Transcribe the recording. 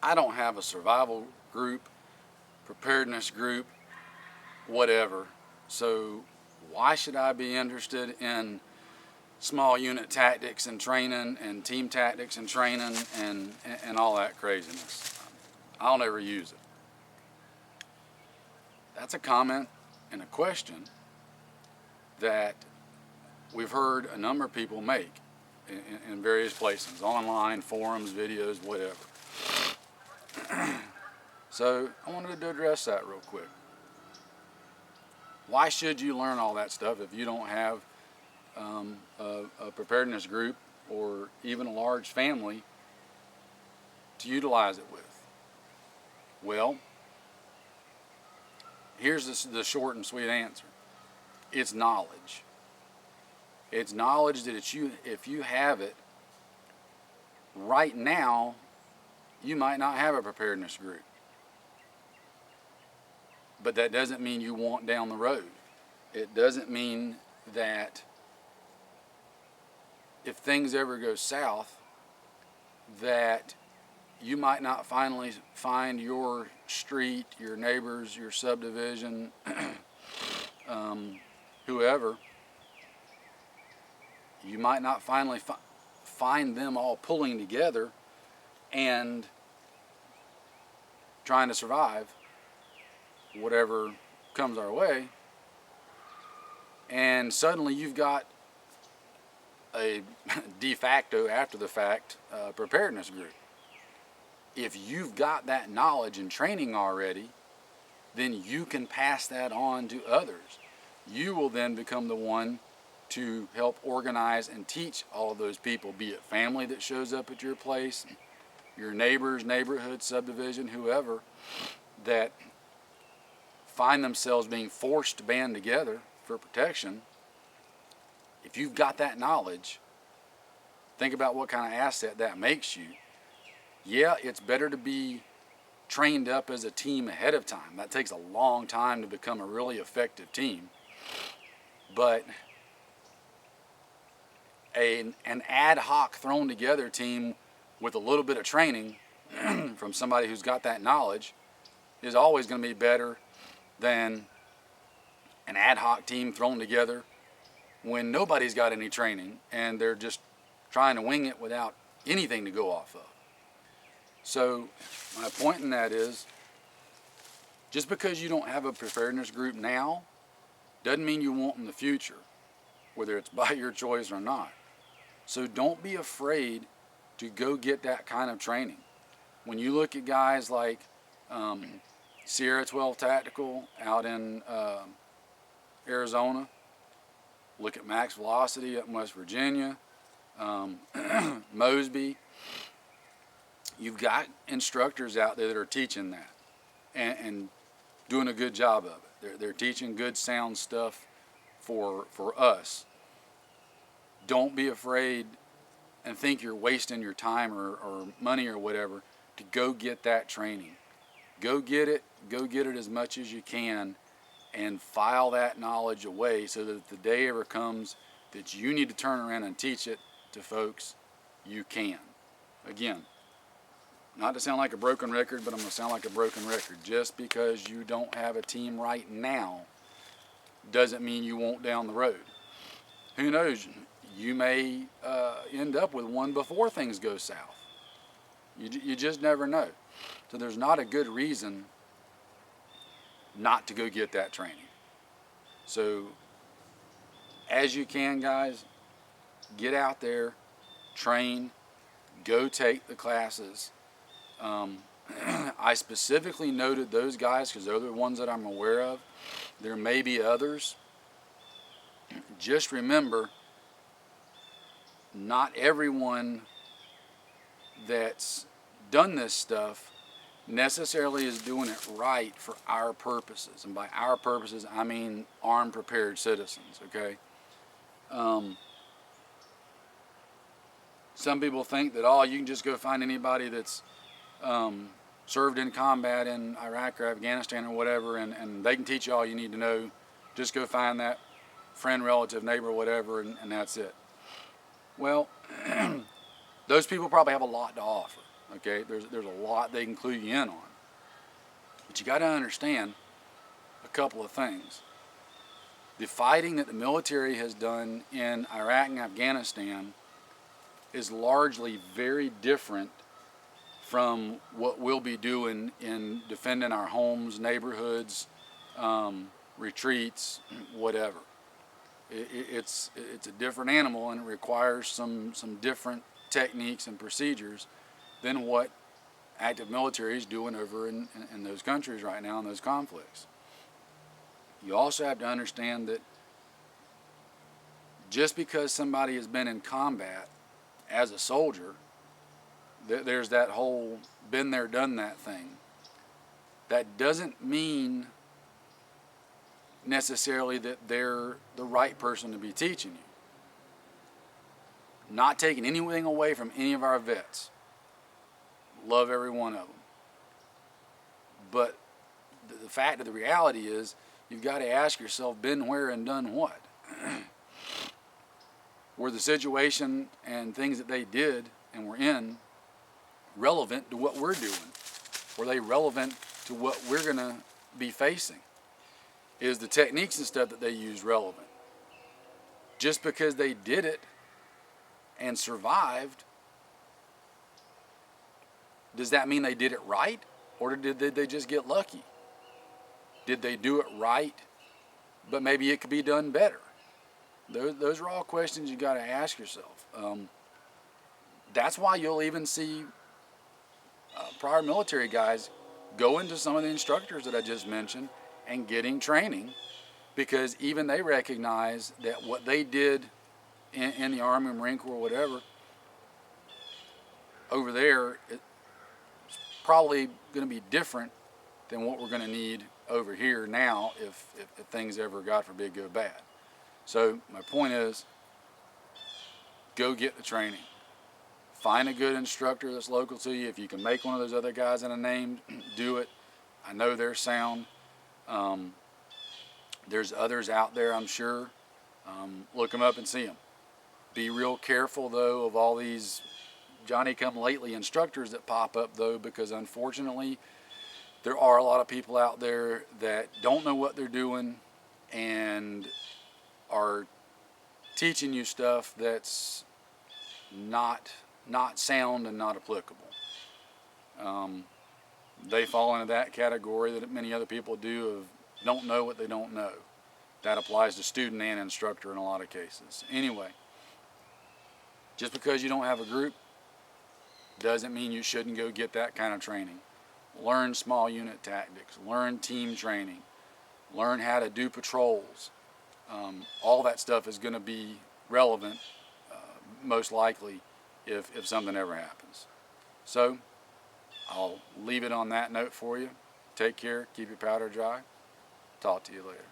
I don't have a survival group, preparedness group, whatever. So why should I be interested in small unit tactics and training and team tactics and training and all that craziness? I'll never use it. That's a comment and a question that we've heard a number of people make in various places, online, forums, videos, whatever. So I wanted to address that real quick. Why should you learn all that stuff if you don't have a preparedness group or even a large family to utilize it with? Well, here's the short and sweet answer. It's knowledge. It's knowledge that if you have it right now, you might not have a preparedness group. But that doesn't mean you won't down the road. It doesn't mean that if things ever go south, that you might not finally find your street, your neighbors, your subdivision, whoever, you might not finally find them all pulling together and trying to survive whatever comes our way, and suddenly you've got a de facto, after the fact, preparedness group. If you've got that knowledge and training already, then you can pass that on to others. You will then become the one to help organize and teach all of those people, be it family that shows up at your place, your neighbors, neighborhood, subdivision, whoever, that find themselves being forced to band together for protection. If you've got that knowledge, think about what kind of asset that makes you. Yeah, it's better to be trained up as a team ahead of time. That takes a long time to become a really effective team. But an ad hoc thrown together team with a little bit of training from somebody who's got that knowledge is always going to be better than an ad hoc team thrown together when nobody's got any training and they're just trying to wing it without anything to go off of. So my point in that is, just because you don't have a preparedness group now doesn't mean you won't in the future, whether it's by your choice or not. So don't be afraid to go get that kind of training. When you look at guys like Sierra 12 Tactical out in Arizona, look at Max Velocity up in West Virginia, Mosby, you've got instructors out there that are teaching that and doing a good job of it. They're teaching good sound stuff for us. Don't be afraid and think you're wasting your time or money or whatever to go get that training. Go get it as much as you can, and file that knowledge away so that if the day ever comes that you need to turn around and teach it to folks, you can. Again, not to sound like a broken record, but I'm going to sound like a broken record. Just because you don't have a team right now doesn't mean you won't down the road. Who knows? You may end up with one before things go south. You just never know. So there's not a good reason not to go get that training. So as you can, guys, get out there, train, go take the classes. I specifically noted those guys because they're the ones that I'm aware of. There may be others. Just remember, not everyone that's done this stuff necessarily is doing it right for our purposes. And by our purposes, I mean armed, prepared citizens, okay? Some people think that, you can just go find anybody that's served in combat in Iraq or Afghanistan or whatever, and they can teach you all you need to know. Just go find that friend, relative, neighbor, whatever, and that's it. Well, those people probably have a lot to offer, Okay, there's a lot they can clue you in on. But you got to understand a couple of things. The fighting that the military has done in Iraq and Afghanistan is largely very different from what we'll be doing in defending our homes, neighborhoods, retreats, whatever. It's a different animal, and it requires some different techniques and procedures than what active military is doing over in those countries right now in those conflicts. You also have to understand that just because somebody has been in combat as a soldier, there's that whole been there, done that thing. That doesn't mean necessarily that they're the right person to be teaching you. Not taking anything away from any of our vets. Love every one of them. But the fact of the reality is, you've got to ask yourself, been where and done what? Were the situation and things that they did and were in relevant to what we're doing? Were they relevant to what we're going to be facing? Is the techniques and stuff that they use relevant? Just because they did it and survived, does that mean they did it right? Or did they just get lucky? Did they do it right, but maybe it could be done better? Those are all questions you got to ask yourself. That's why you'll even see prior military guys go into some of the instructors that I just mentioned and getting training, because even they recognize that what they did in the Army, Marine Corps, whatever, over there, it's probably going to be different than what we're going to need over here now if things ever, God forbid, go bad. So my point is, go get the training. Find a good instructor that's local to you. If you can make one of those other guys in a name, do it. I know they're sound. There's others out there, I'm sure. Look them up and see them. Be real careful, though, of all these Johnny-come-lately instructors that pop up, though, because unfortunately there are a lot of people out there that don't know what they're doing and are teaching you stuff that's not sound and not applicable. They fall into that category that many other people do of don't know what they don't know. That applies to student and instructor in a lot of cases. Anyway, just because you don't have a group doesn't mean you shouldn't go get that kind of training. Learn small unit tactics, learn team training, learn how to do patrols. All that stuff is going to be relevant, most likely, if something ever happens. So, I'll leave it on that note for you. Take care, keep your powder dry. Talk to you later.